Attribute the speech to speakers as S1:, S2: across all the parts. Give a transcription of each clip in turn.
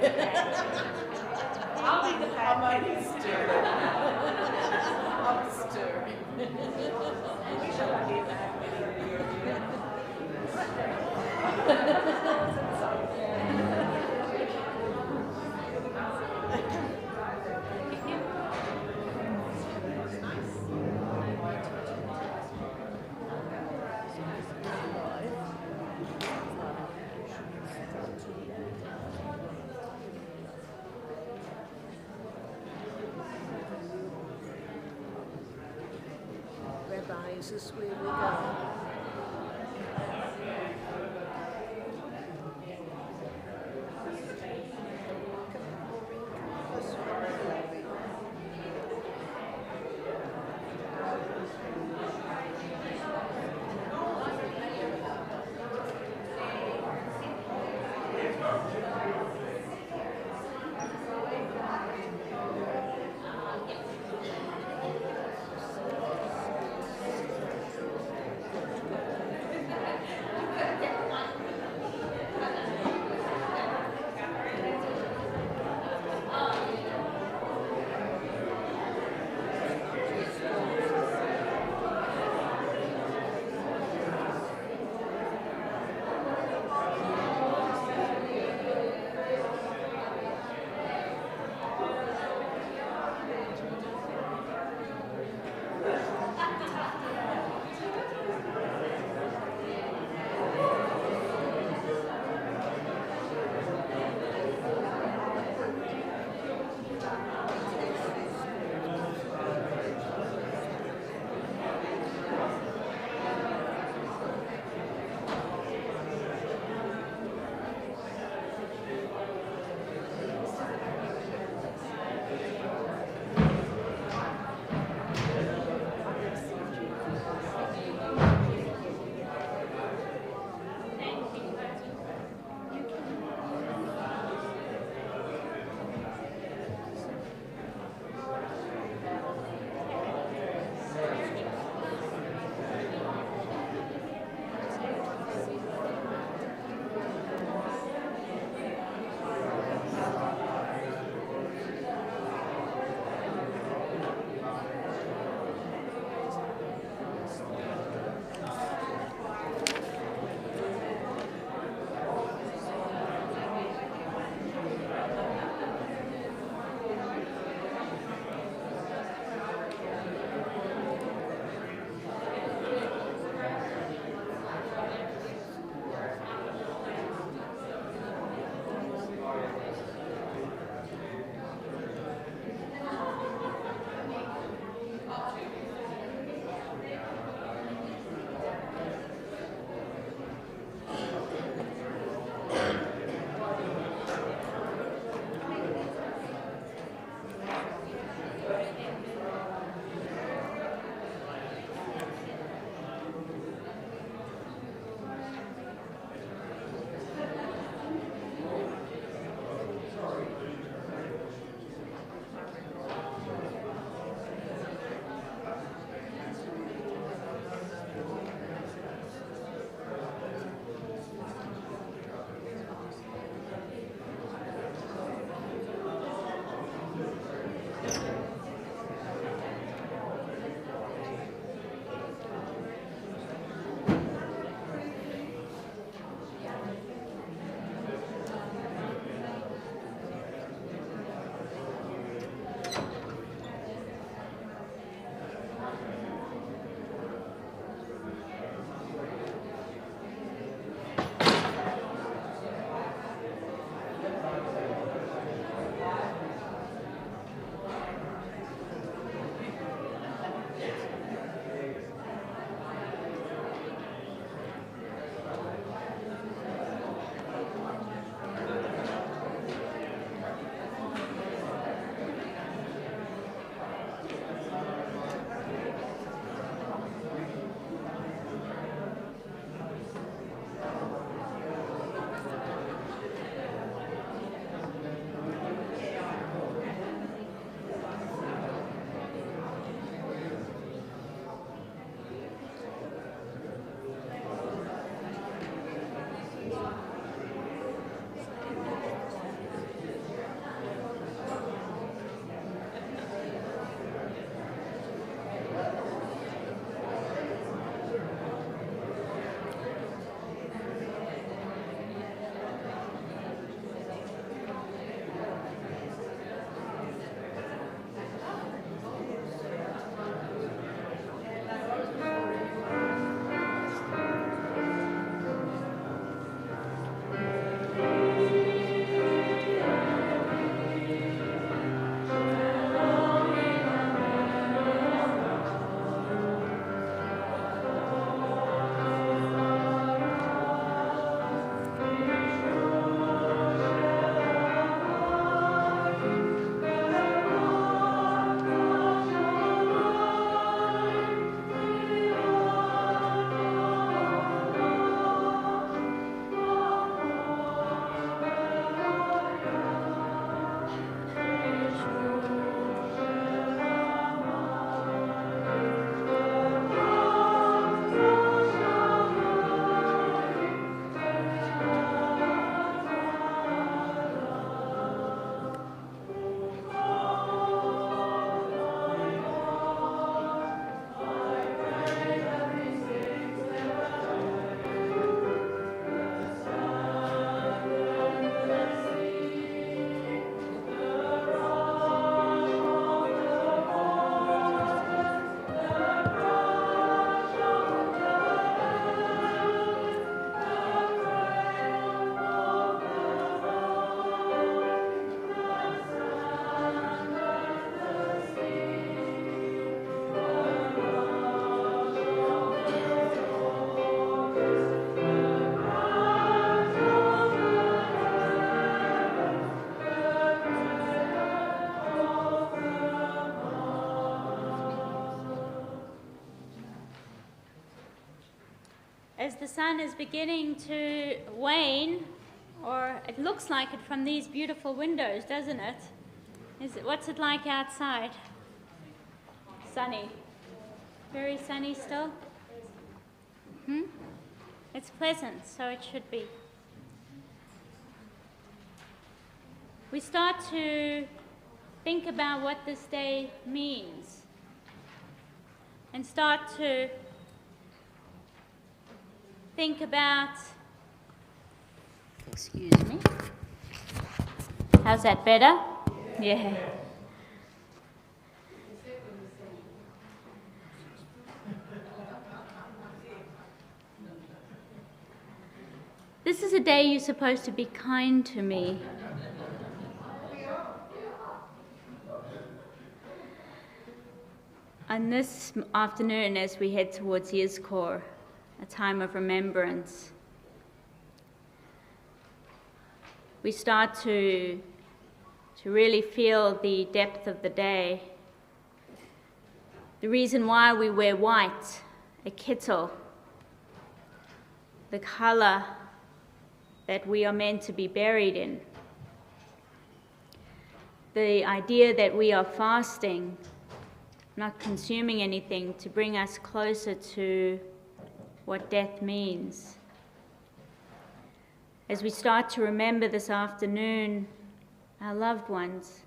S1: I'll be the
S2: I might be stirring. I'm stirring.
S1: We should have been that
S3: Rabbi, is this where we go?
S4: as the sun is beginning to wane, or it looks like it from these beautiful windows, doesn't it? What's it like outside? Sunny. Very sunny still? It's pleasant, so it should be. We start to think about what this day means and start to think about, excuse me, how's that better? Yeah. This is a day you're supposed to be kind to me. On this afternoon, as we head towards Yizkor, a time of remembrance, we start to really feel the depth of the day. The reason why we wear white, a kittel, the color that we are meant to be buried in. The idea that we are fasting, not consuming anything, to bring us closer to what death means. As we start to remember this afternoon our loved ones,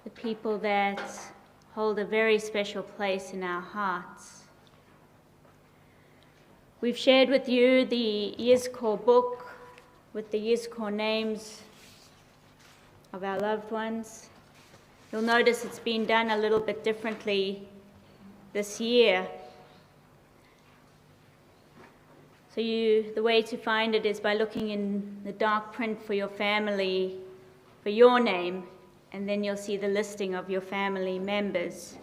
S4: the people that hold a very special place in our hearts. We've shared with you the Yizkor book with the Yizkor names of our loved ones. You'll notice it's been done a little bit differently this year. So the way to find it is by looking in the dark print for your family, for your name, and then you'll see the listing of your family members.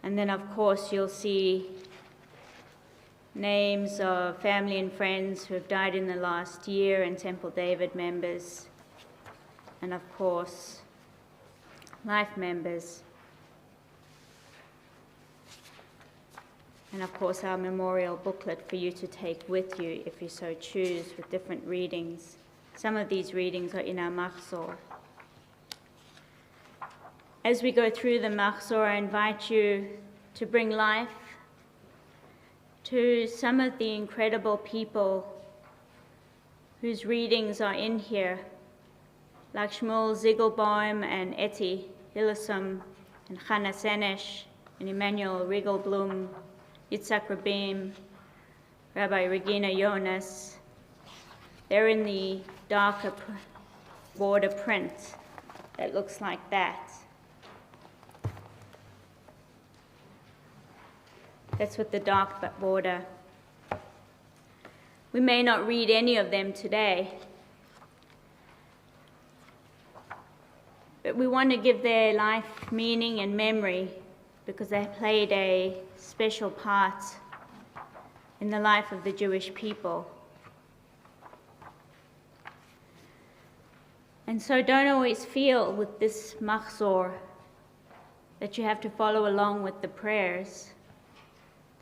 S4: And then, of course, you'll see names of family and friends who have died in the last year, and Temple David members, and of course, life members. And of course, our memorial booklet for you to take with you if you so choose, with different readings. Some of these readings are in our Machzor. As we go through the Machzor, I invite you to bring life to some of the incredible people whose readings are in here, like Shmuel Ziegelbaum and Etty Hillesum and Chana Senesh and Emmanuel Riegelblum, Yitzhak Rabim, Rabbi Regina Jonas. They're in the darker border print that looks like that. That's with the dark border. We may not read any of them today, but we want to give their life meaning and memory because they played a special part in the life of the Jewish people. And so don't always feel with this Machzor that you have to follow along with the prayers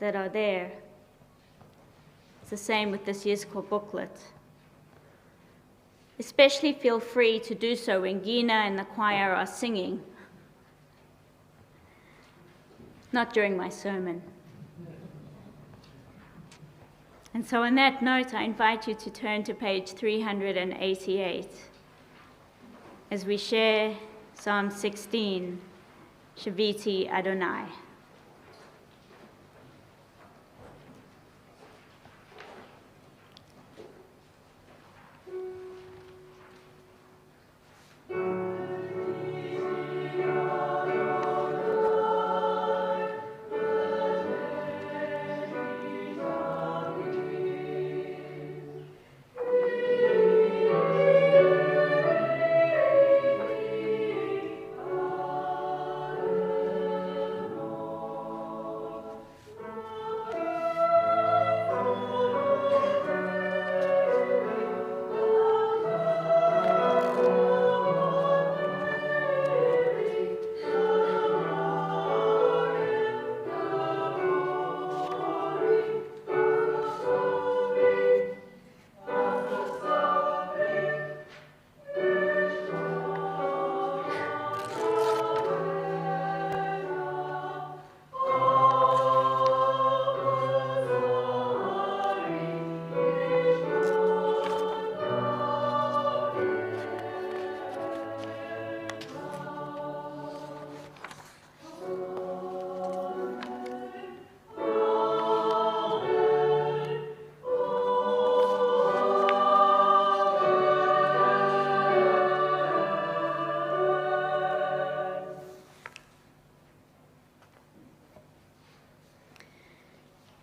S4: that are there. It's the same with this Yizkor booklet. Especially feel free to do so when Gina and the choir are singing. Not during my sermon. And so on that note, I invite you to turn to page 388 as we share Psalm 16, Shaviti Adonai.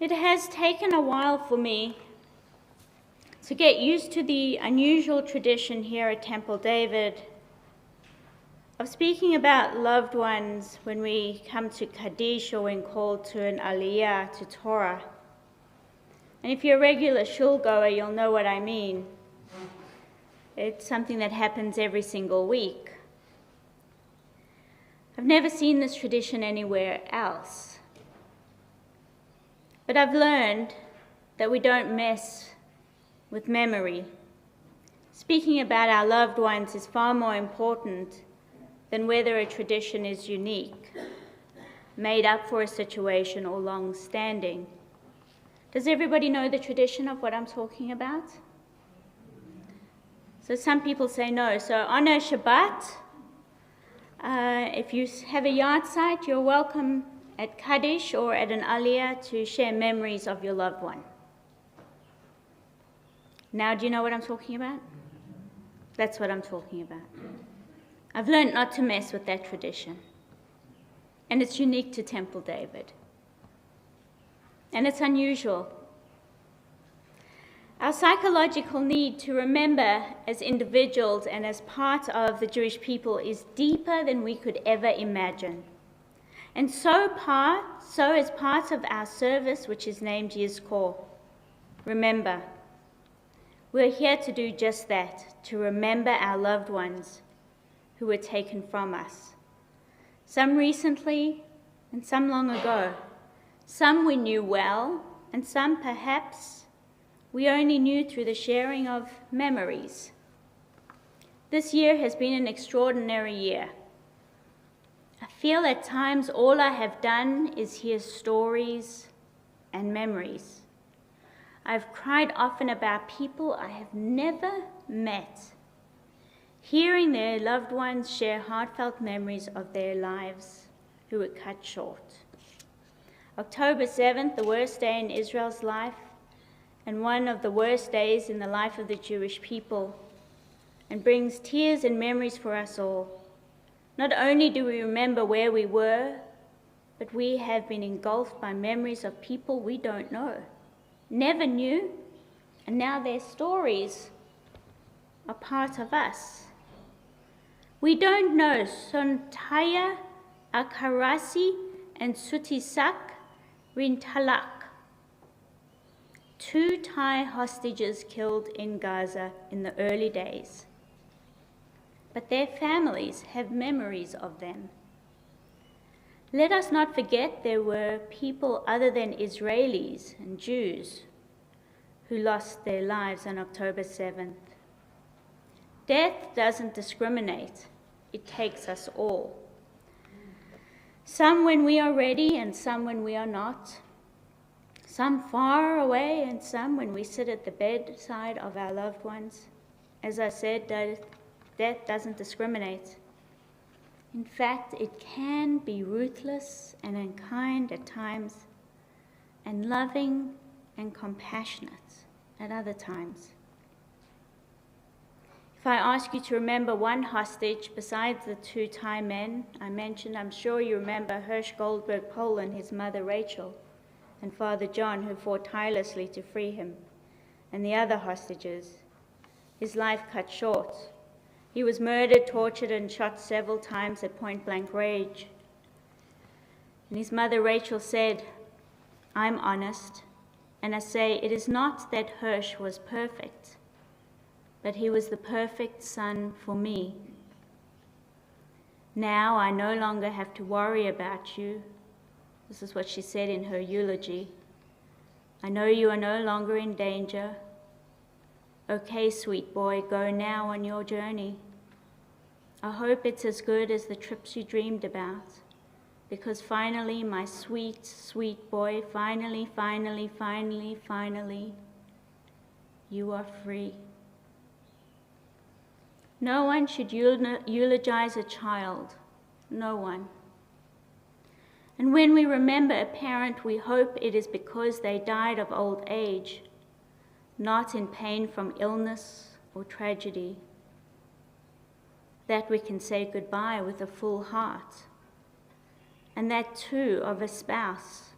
S4: It has taken a while for me to get used to the unusual tradition here at Temple David of speaking about loved ones when we come to Kaddish or when called to an Aliyah, to Torah. And if you're a regular shul goer, you'll know what I mean. It's something that happens every single week. I've never seen this tradition anywhere else. But I've learned that we don't mess with memory. Speaking about our loved ones is far more important than whether a tradition is unique, made up for a situation, or long-standing. Does everybody know the tradition of what I'm talking about? So some people say no. So on a Shabbat, if you have a yard site, you're welcome at Kaddish or at an Aliyah to share memories of your loved one. Now, do you know what I'm talking about? That's what I'm talking about. I've learned not to mess with that tradition. And it's unique to Temple David. And it's unusual. Our psychological need to remember as individuals and as part of the Jewish people is deeper than we could ever imagine. And so is part of our service, which is named Yizkor. Remember. We're here to do just that, to remember our loved ones who were taken from us. Some recently and some long ago. Some we knew well, and some perhaps we only knew through the sharing of memories. This year has been an extraordinary year. I feel at times all I have done is hear stories and memories. I've cried often about people I have never met, hearing their loved ones share heartfelt memories of their lives who were cut short. October 7th, the worst day in Israel's life, and one of the worst days in the life of the Jewish people, and brings tears and memories for us all. Not only do we remember where we were, but we have been engulfed by memories of people we don't know, never knew, and now their stories are part of us. We don't know Sontaya, Akarasi, and Sutisak Rintalak, 2 Thai hostages killed in Gaza in the early days. But their families have memories of them. Let us not forget there were people other than Israelis and Jews who lost their lives on October 7th. Death doesn't discriminate. It takes us all. Some when we are ready and some when we are not. Some far away and some when we sit at the bedside of our loved ones. As I said, death doesn't discriminate. In fact, it can be ruthless and unkind at times, and loving and compassionate at other times. If I ask you to remember one hostage besides the 2 Thai men I mentioned, I'm sure you remember Hirsch Goldberg Poland, his mother Rachel, and Father John, who fought tirelessly to free him, and the other hostages. His life cut short. He was murdered, tortured, and shot several times at point-blank range. And his mother Rachel said, "I'm honest, and I say it is not that Hirsch was perfect, but he was the perfect son for me. Now I no longer have to worry about you." This is what she said in her eulogy. "I know you are no longer in danger. Okay, sweet boy, go now on your journey. I hope it's as good as the trips you dreamed about, because finally, my sweet, sweet boy, finally, you are free." No one should eulogize a child, no one. And when we remember a parent, we hope it is because they died of old age, not in pain from illness or tragedy, that we can say goodbye with a full heart. And that too of a spouse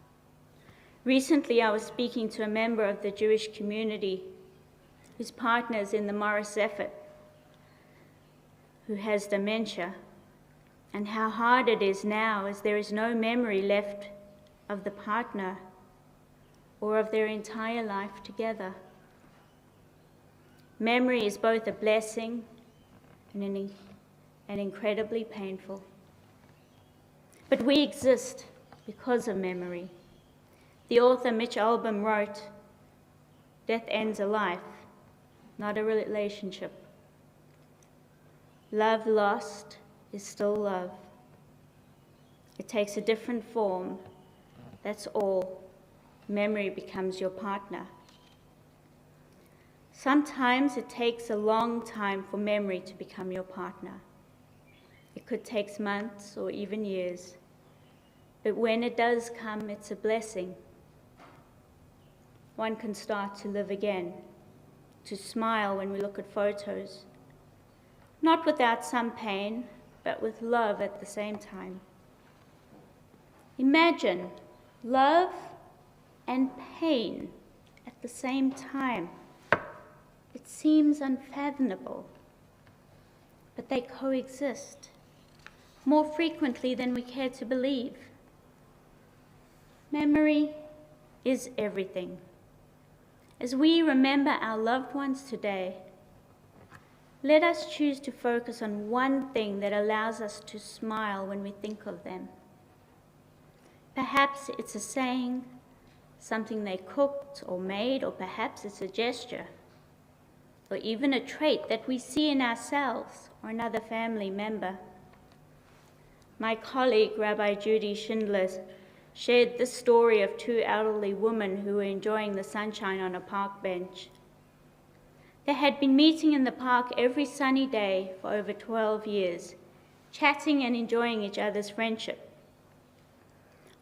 S4: Recently, I was speaking to a member of the Jewish community whose partner is in the Morris effort, who has dementia, and how hard it is now as there is no memory left of the partner or of their entire life together. Memory is both a blessing and incredibly painful. But we exist because of memory. The author Mitch Albom wrote, "Death ends a life, not a relationship. Love lost is still love. It takes a different form, that's all. Memory becomes your partner." Sometimes it takes a long time for memory to become your partner. It could take months or even years. But when it does come, it's a blessing. One can start to live again, to smile when we look at photos, not without some pain, but with love at the same time. Imagine love and pain at the same time. It seems unfathomable, but they coexist more frequently than we care to believe. Memory is everything. As we remember our loved ones today, let us choose to focus on one thing that allows us to smile when we think of them. Perhaps it's a saying, something they cooked or made, or perhaps it's a gesture, or even a trait that we see in ourselves or another family member. My colleague, Rabbi Judy Schindler, shared this story of two elderly women who were enjoying the sunshine on a park bench. They had been meeting in the park every sunny day for over 12 years, chatting and enjoying each other's friendship.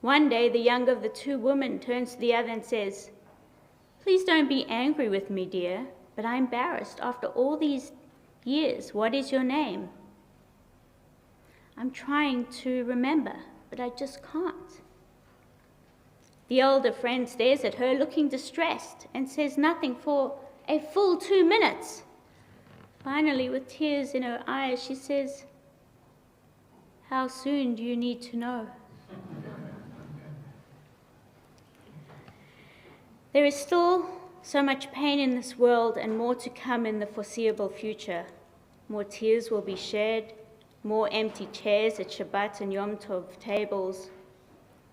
S4: One day, the younger of the two women turns to the other and says, "Please don't be angry with me, dear, but I'm embarrassed. After all these years, what is your name?" "I'm trying to remember, but I just can't." The older friend stares at her, looking distressed, and says nothing for a full 2 minutes. Finally, with tears in her eyes, she says, "How soon do you need to know?" There is still so much pain in this world and more to come in the foreseeable future. More tears will be shed, more empty chairs at Shabbat and Yom Tov tables,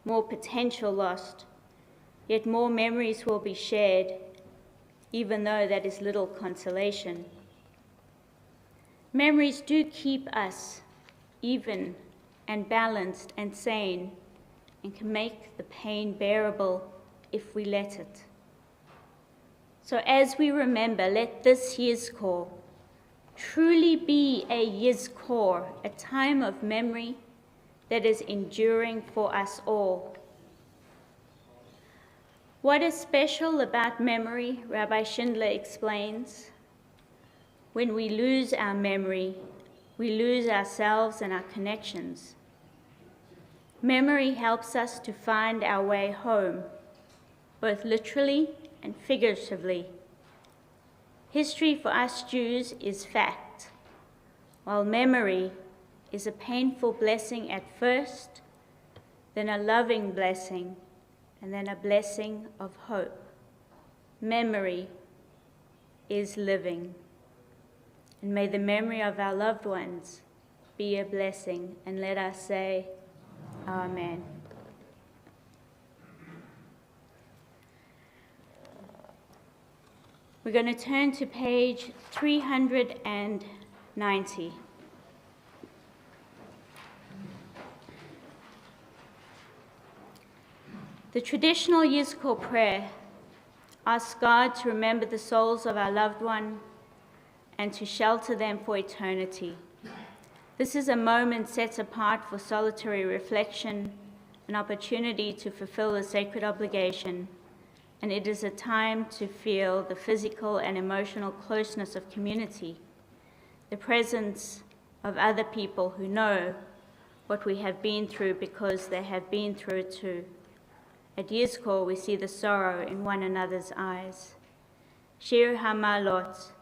S4: more potential lost, yet more memories will be shared, even though that is little consolation. Memories do keep us even and balanced and sane, and can make the pain bearable if we let it. So as we remember, let this Yizkor truly be a Yizkor, a time of memory that is enduring for us all. What is special about memory, Rabbi Schindler explains. When we lose our memory, we lose ourselves and our connections. Memory helps us to find our way home, both literally and figuratively. History for us Jews is fact, while memory is a painful blessing at first, then a loving blessing, and then a blessing of hope. Memory is living. And may the memory of our loved ones be a blessing. And let us say, Amen. We're going to turn to page 390. The traditional Yizkor prayer asks God to remember the souls of our loved one and to shelter them for eternity. This is a moment set apart for solitary reflection, an opportunity to fulfill a sacred obligation, and it is a time to feel the physical and emotional closeness of community, the presence of other people who know what we have been through because they have been through it too, At Yizkor, we see the sorrow in one another's eyes. Shir Hamalot,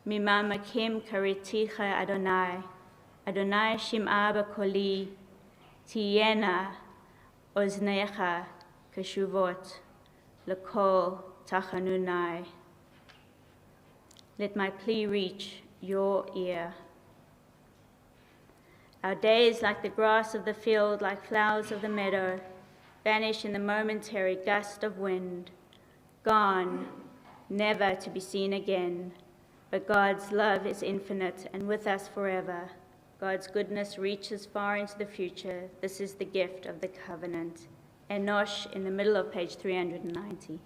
S4: Mima Makim Kariticha Adonai, Adonai Shim'a B'Koli, Tiyena Oznecha Keshuvot, L'Kol Tachanunai. Let my plea reach your ear. Our days, like the grass of the field, like flowers of the meadow, vanish in the momentary gust of wind, gone, never to be seen again. But God's love is infinite and with us forever. God's goodness reaches far into the future. This is the gift of the covenant. Enosh in the middle of page 390.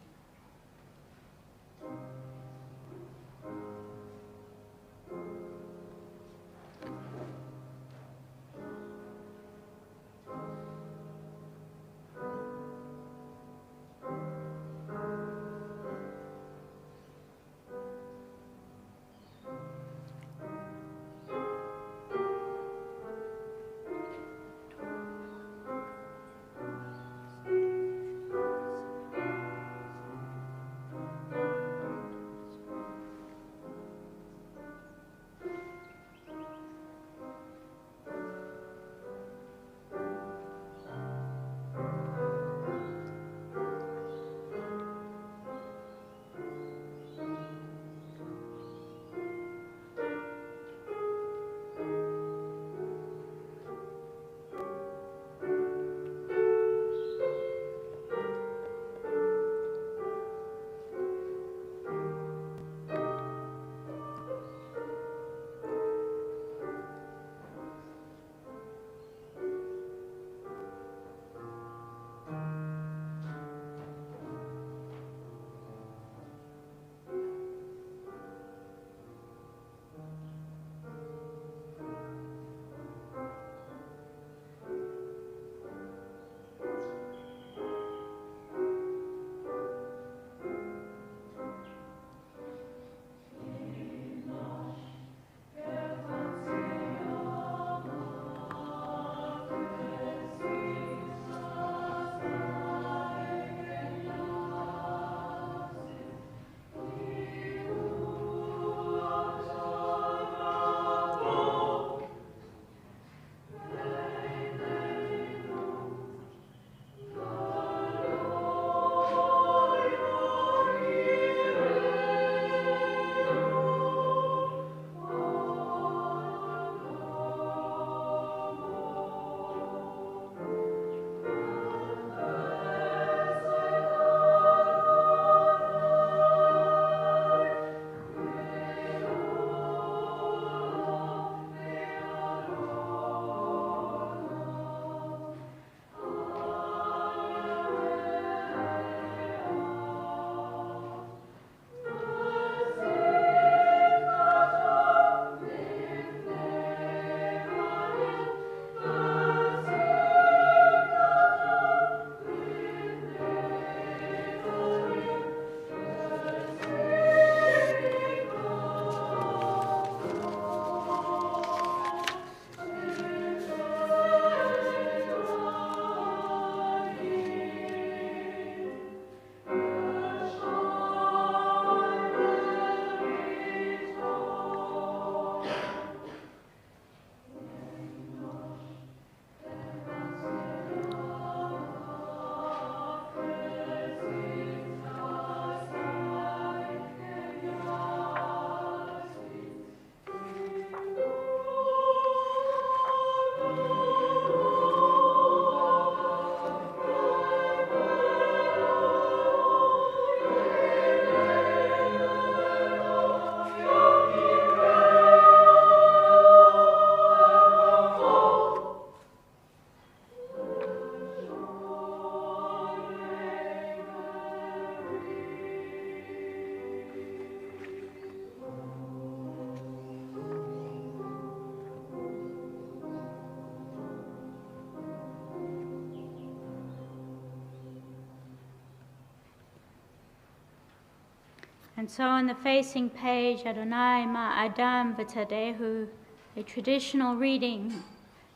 S4: And so on the facing page, Adonai ma Adam v'tadehu, a traditional reading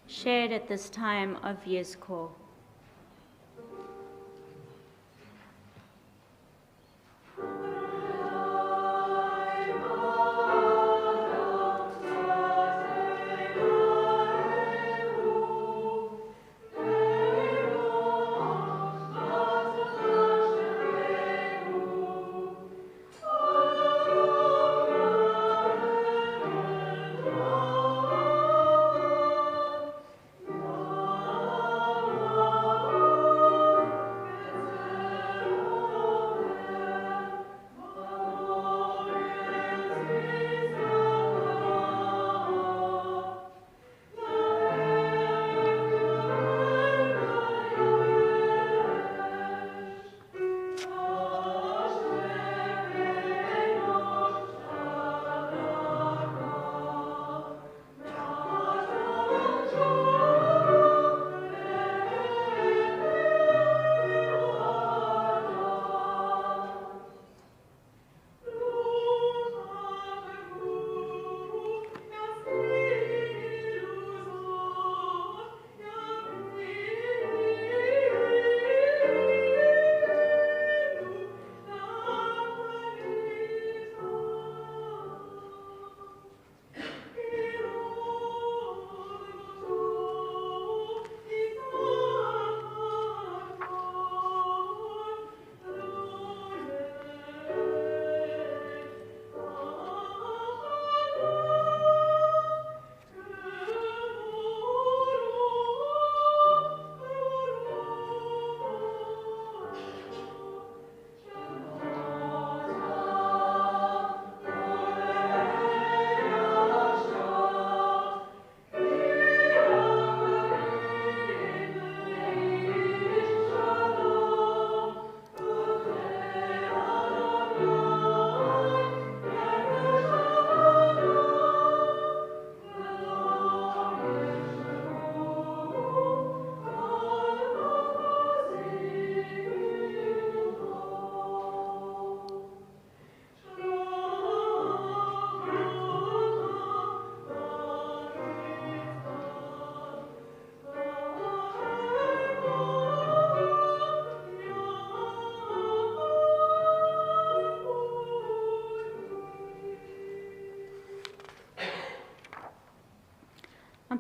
S4: shared at this time of Yizkor.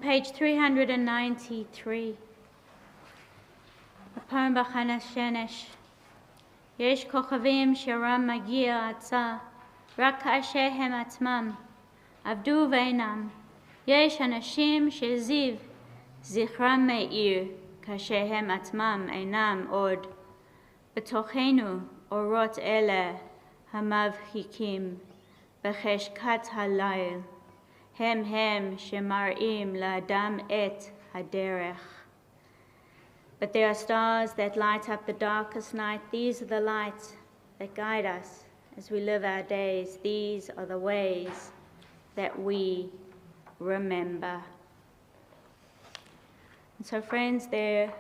S4: page 393, a poem by Hannah Shenesh. יש כוכבים שירם מגיע עצה, רק כאשר הם עצמם עבדו ואינם. יש אנשים שזיו זכרם מאיר, כאשר הם עצמם אינם עוד. בתוכנו אורות אלה המבחיקים בחשכת הליל, הם שמראים לאדם את הדרך. But there are stars that light up the darkest night. These are the lights that guide us as we live our days. These are the ways that we remember. And so friends, we're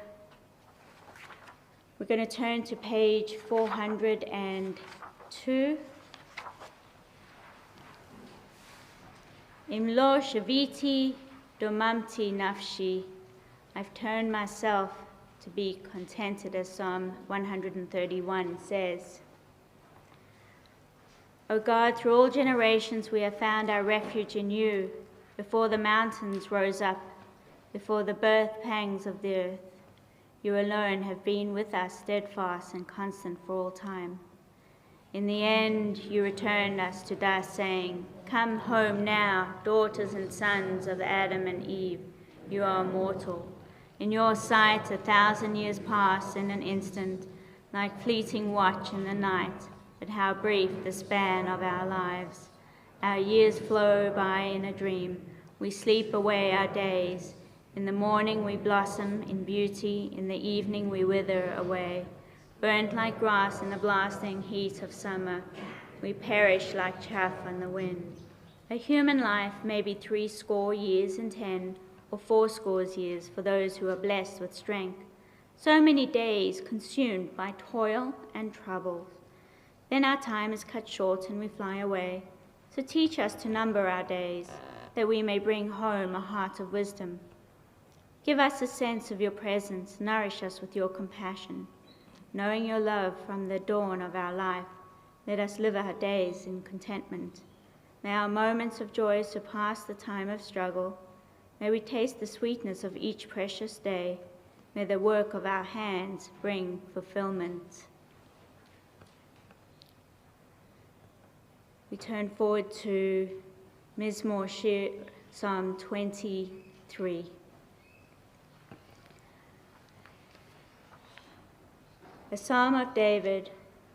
S4: going to turn to page 402. Im lo shaviti domamti nafshi. I've turned myself to be contented, as Psalm 131 says. O God, through all generations we have found our refuge in you. Before the mountains rose up, before the birth pangs of the earth, you alone have been with us, steadfast and constant for all time. In the end, you returned us to dust, saying, come home now, daughters and sons of Adam and Eve. You are immortal. In your sight, 1,000 years pass in an instant, like fleeting watch in the night. But how brief the span of our lives. Our years flow by in a dream. We sleep away our days. In the morning we blossom in beauty. In the evening we wither away. Burnt like grass in the blasting heat of summer, we perish like chaff on the wind. A human life may be 70 years and 10, or 80 years for those who are blessed with strength. So many days consumed by toil and troubles. Then our time is cut short and we fly away. So teach us to number our days, that we may bring home a heart of wisdom. Give us a sense of your presence, nourish us with your compassion. Knowing your love from the dawn of our life, let us live our days in contentment. May our moments of joy surpass the time of struggle. May we taste the sweetness of each precious day. May the work of our hands bring fulfillment. We turn forward to Mizmor Shir, Psalm 23. A psalm of David.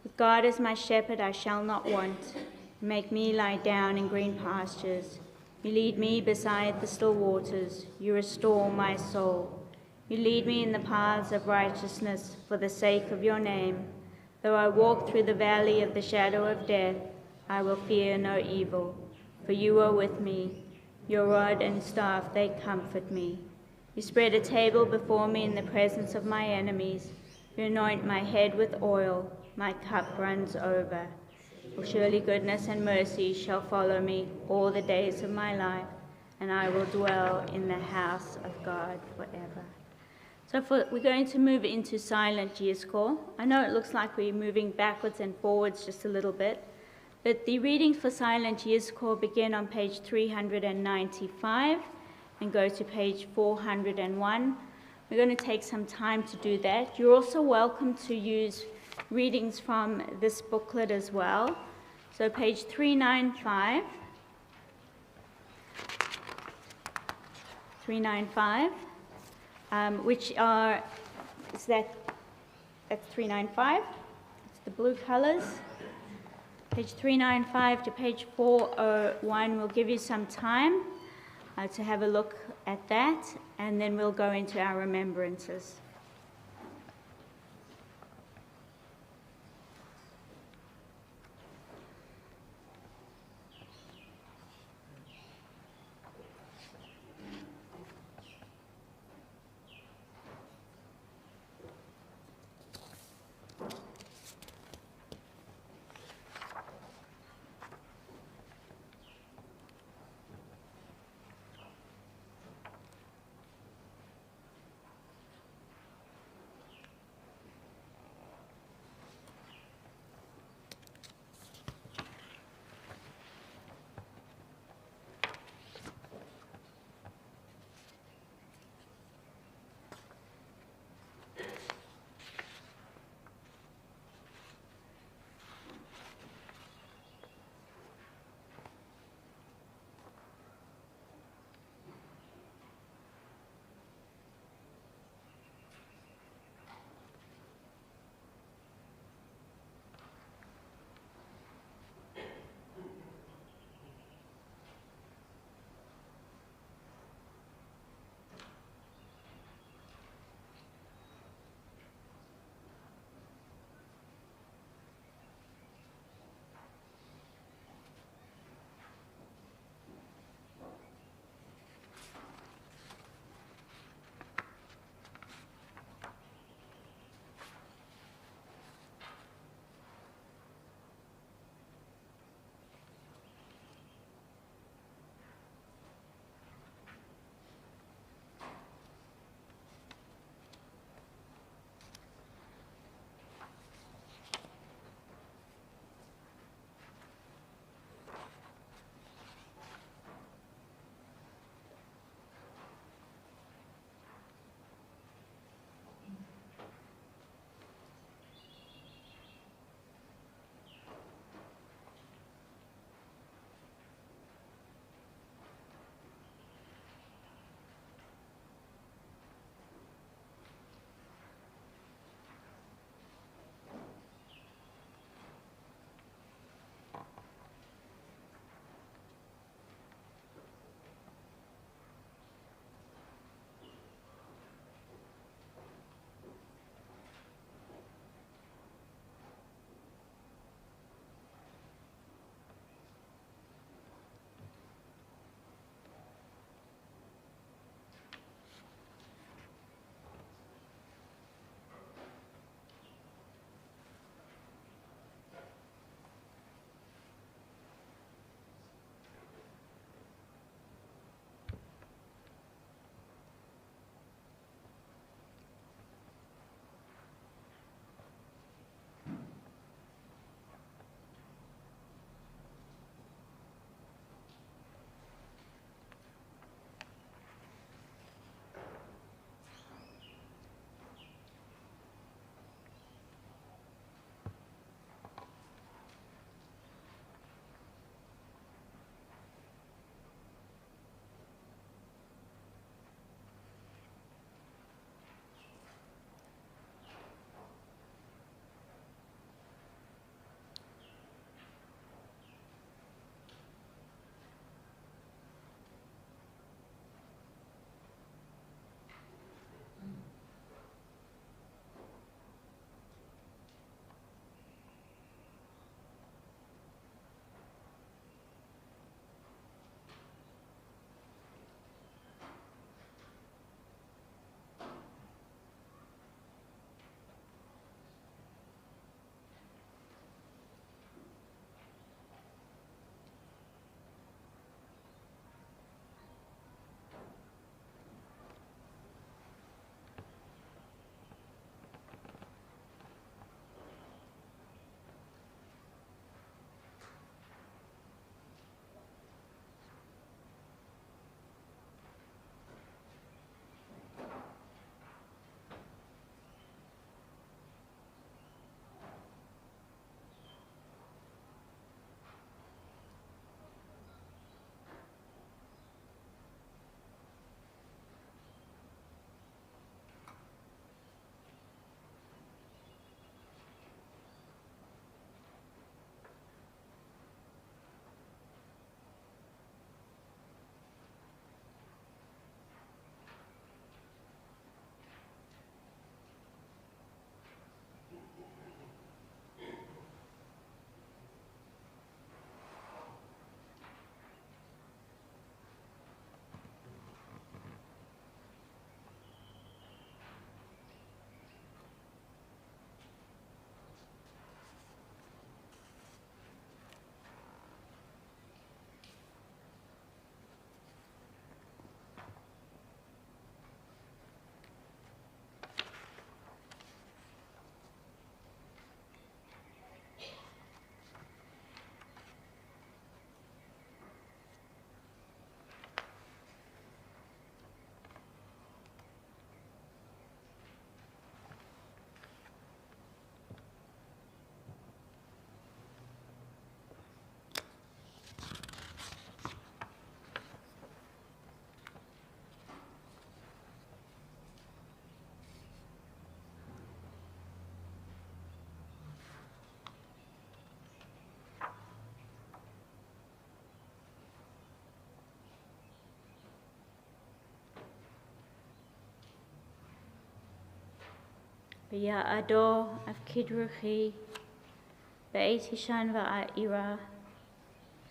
S4: With God as my shepherd, I shall not want. You make me lie down in green pastures. You lead me beside the still waters. You restore my soul. You lead me in the paths of righteousness for the sake of your name. Though I walk through the valley of the shadow of death, I will fear no evil, for you are with me. Your rod and staff, they comfort me. You spread a table before me in the presence of my enemies. You anoint my head with oil, my cup runs over. For surely goodness and mercy shall follow me all the days of my life, and I will dwell in the house of God forever. So we're going to move into silent Yizkor. I know it looks like we're moving backwards and forwards just a little bit, but the readings for silent Yizkor begin on page 395 and go to page 401. We're going to take some time to do that. You're also welcome to use readings from this booklet as well. So page 395, which are, that's 395, it's the blue colors. Page 395 to page 401 will give you some time to have a look at that, and then we'll go into our remembrances. V'ya'ado afkid ruchi, v'eit hishan va'ira,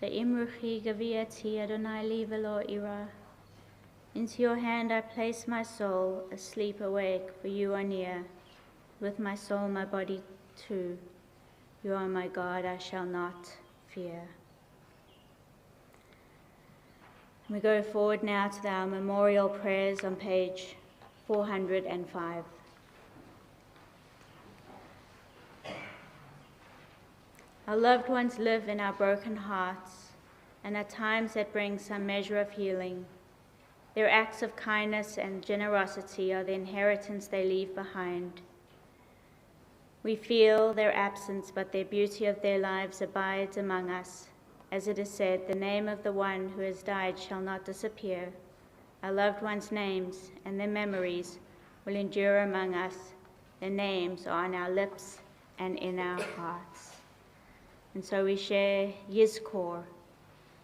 S4: v'im ruchi gaviyati Adonai li v'lo ira. Into your hand I place my soul, asleep awake, for you are near. With my soul, my body too. You are my God, I shall not fear. We go forward now to our memorial prayers on page 405. Our loved ones live in our broken hearts, and at times that brings some measure of healing. Their acts of kindness and generosity are the inheritance they leave behind. We feel their absence, but the beauty of their lives abides among us. As it is said, the name of the one who has died shall not disappear. Our loved ones' names and their memories will endure among us. Their names are on our lips and in our hearts. And so we share Yizkor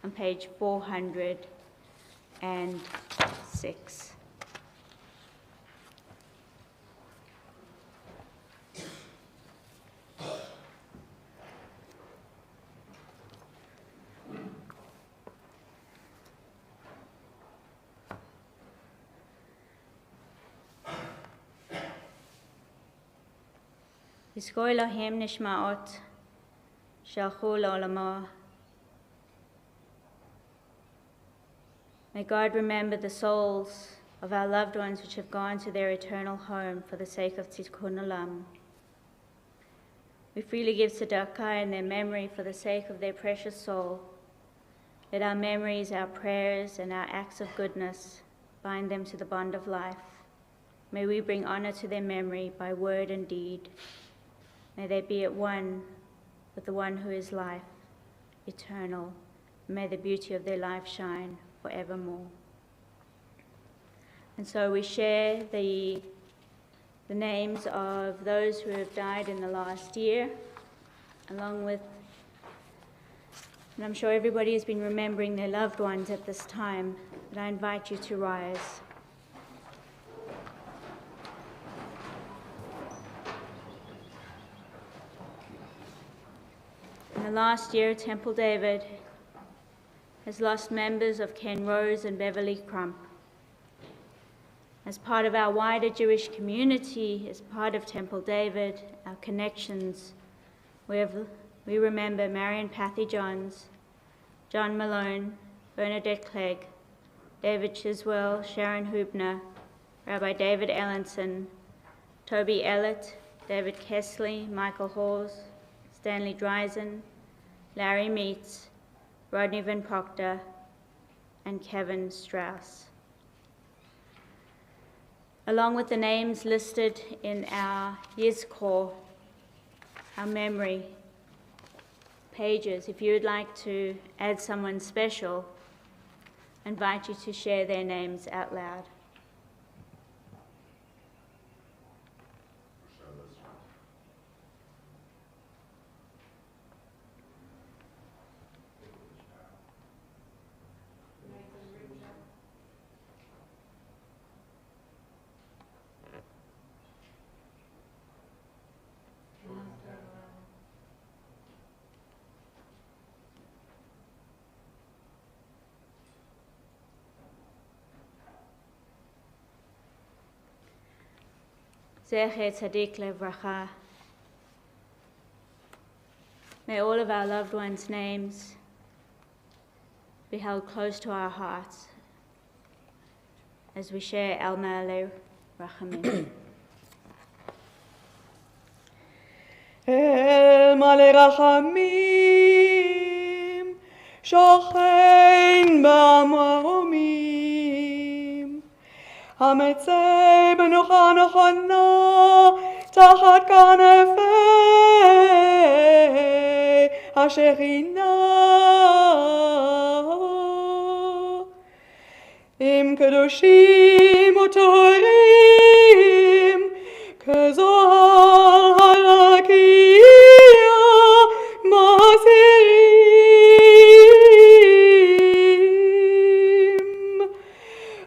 S4: on page 406. Yizkor Elohim nishmaot shalchu l'olamo. May God remember the souls of our loved ones which have gone to their eternal home for the sake of Tikkun Olam. We freely give tzedakah in their memory for the sake of their precious soul. Let our memories, our prayers, and our acts of goodness bind them to the bond of life. May we bring honor to their memory by word and deed. May they be at one with the one who is life, eternal. May the beauty of their life shine forevermore. And so we share the names of those who have died in the last year, along with, and I'm sure everybody has been remembering their loved ones at this time, but I invite you to rise. In the last year, Temple David has lost members of Ken Rose and Beverly Crump. As part of our wider Jewish community, as part of Temple David, our connections, we remember Marion Pathy Johns, John Malone, Bernadette Clegg, David Chiswell, Sharon Hubner, Rabbi David Ellenson, Toby Ellett, David Kessley, Michael Hawes, Stanley Dreisen, Larry Meets, Rodney Van Proctor, and Kevin Strauss. Along with the names listed in our Yizkor, our memory pages, if you would like to add someone special, I invite you to share their names out loud. Zecher Tzadik Levracha. May all of our loved ones' names be held close to our hearts as we share El Ma'aleh Rachamim.
S2: El Ma'aleh Rachamim, Shochen Ba'maromim, Hametzei B'nocha Nochana, Tachat Kanefei HaShekhinah, Im Kedoshim U'Torim, Kezohar HaRakia Masirim,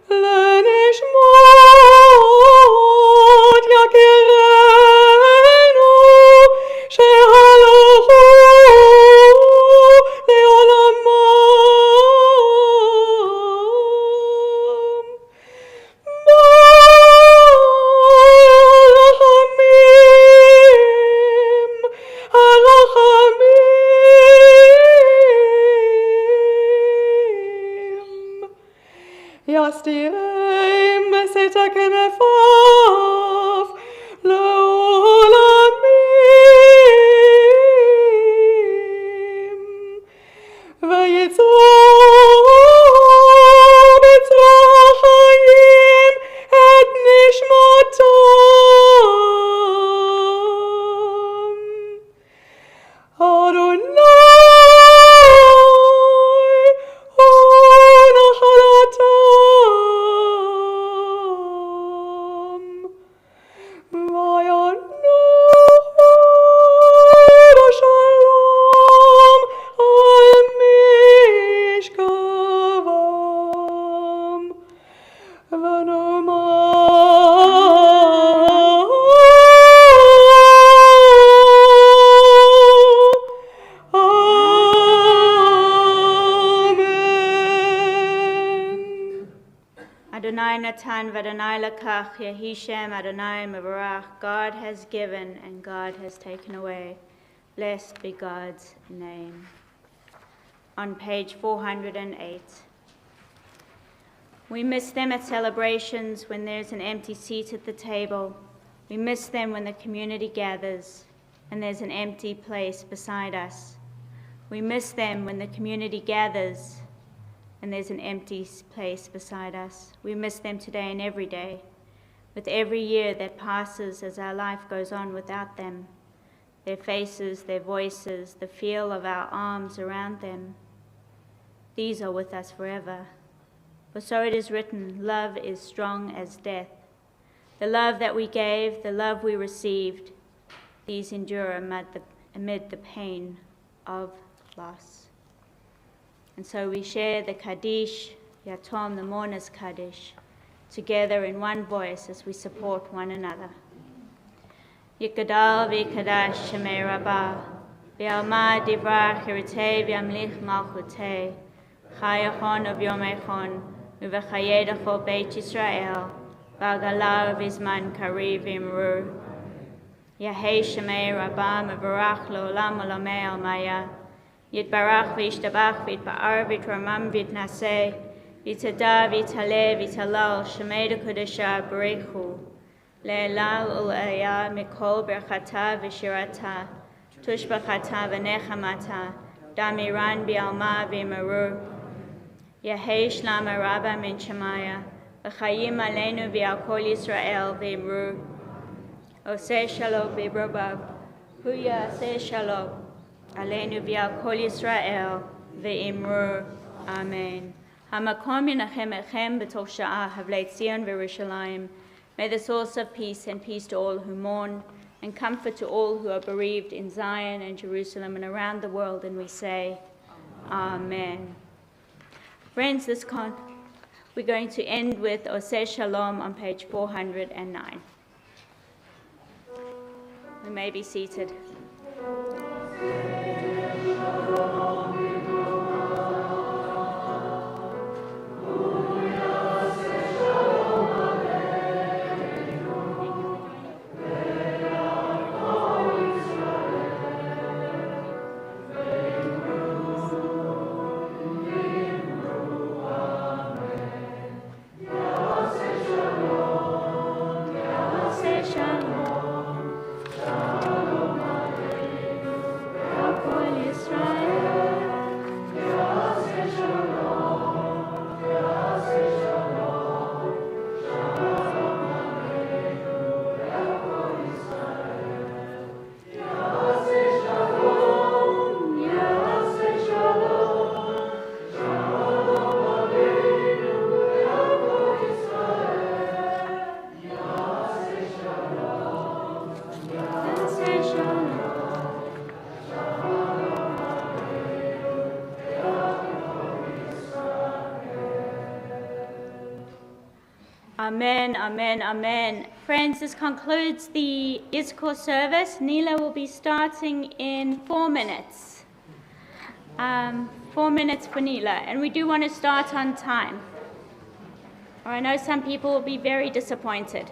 S2: Lenishmot Yakireinu להסתירם בסתר כנפיו לעולמים, ויצאו בצרור חיים את נשמתם. אדוני הוא נחלתם, וינוחו בשלום על משכבם, ונאמר
S4: Adonai Natan v'Adonai Lakach, Yehi Shem Adonai Mevarach. God has given and God has taken away. Blessed be God's name. On page 408. We miss them at celebrations when there's an empty seat at the table. We miss them when the community gathers and there's an empty place beside us. We miss them when the community gathers and there's an empty place beside us. We miss them today and every day, with every year that passes as our life goes on without them. Their faces, their voices, the feel of our arms around them. These are with us forever. For so it is written, love is strong as death. The love that we gave, the love we received, these endure amid the pain of loss. And so we share the Kaddish, Yatom, the mourner's Kaddish, together in one voice as we support one another. Yikadal v'ikadash shemei rabbah, v'alma divrach hiritei v'amlich malchutei, chayachon v'yomechon, v'chayedacho beit Yisrael, v'agalar v'izman kari v'imru. Yahei shemei rabbah mevarach le'olam olamei almaya, Yitbarach v'yishtabach v'yitba'ar v'yitramam v'yitnaseh v'yitada v'yitaleh v'yitalal shemei d'kodesha b'rechu le'elal u'le'aya mikol berchata v'shirata tushbachata v'nechamata damiran b'alma v'yimaru Yahei shlama rabba min shemaya v'chayim aleinu v'al kol Yisrael v'yimru Oseh shalom v'yibrabav hu ya'aseh shalom Aleinu v'al kol Yisrael ve'imru. Amen. Hamakom yinachem echem b'tol sha'ah havlei Tzion v'Yerushalayim. May the source of peace and peace to all who mourn, and comfort to all who are bereaved in Zion and Jerusalem and around the world. And we say, Amen. Friends, we're going to end with Oseh Shalom on page 409. We may be seated. Amen, amen, amen. Friends, this concludes the Yizkor service. Nila will be starting in 4 minutes. 4 minutes for Nila, and we do want to start on time. Or I know some people will be very disappointed.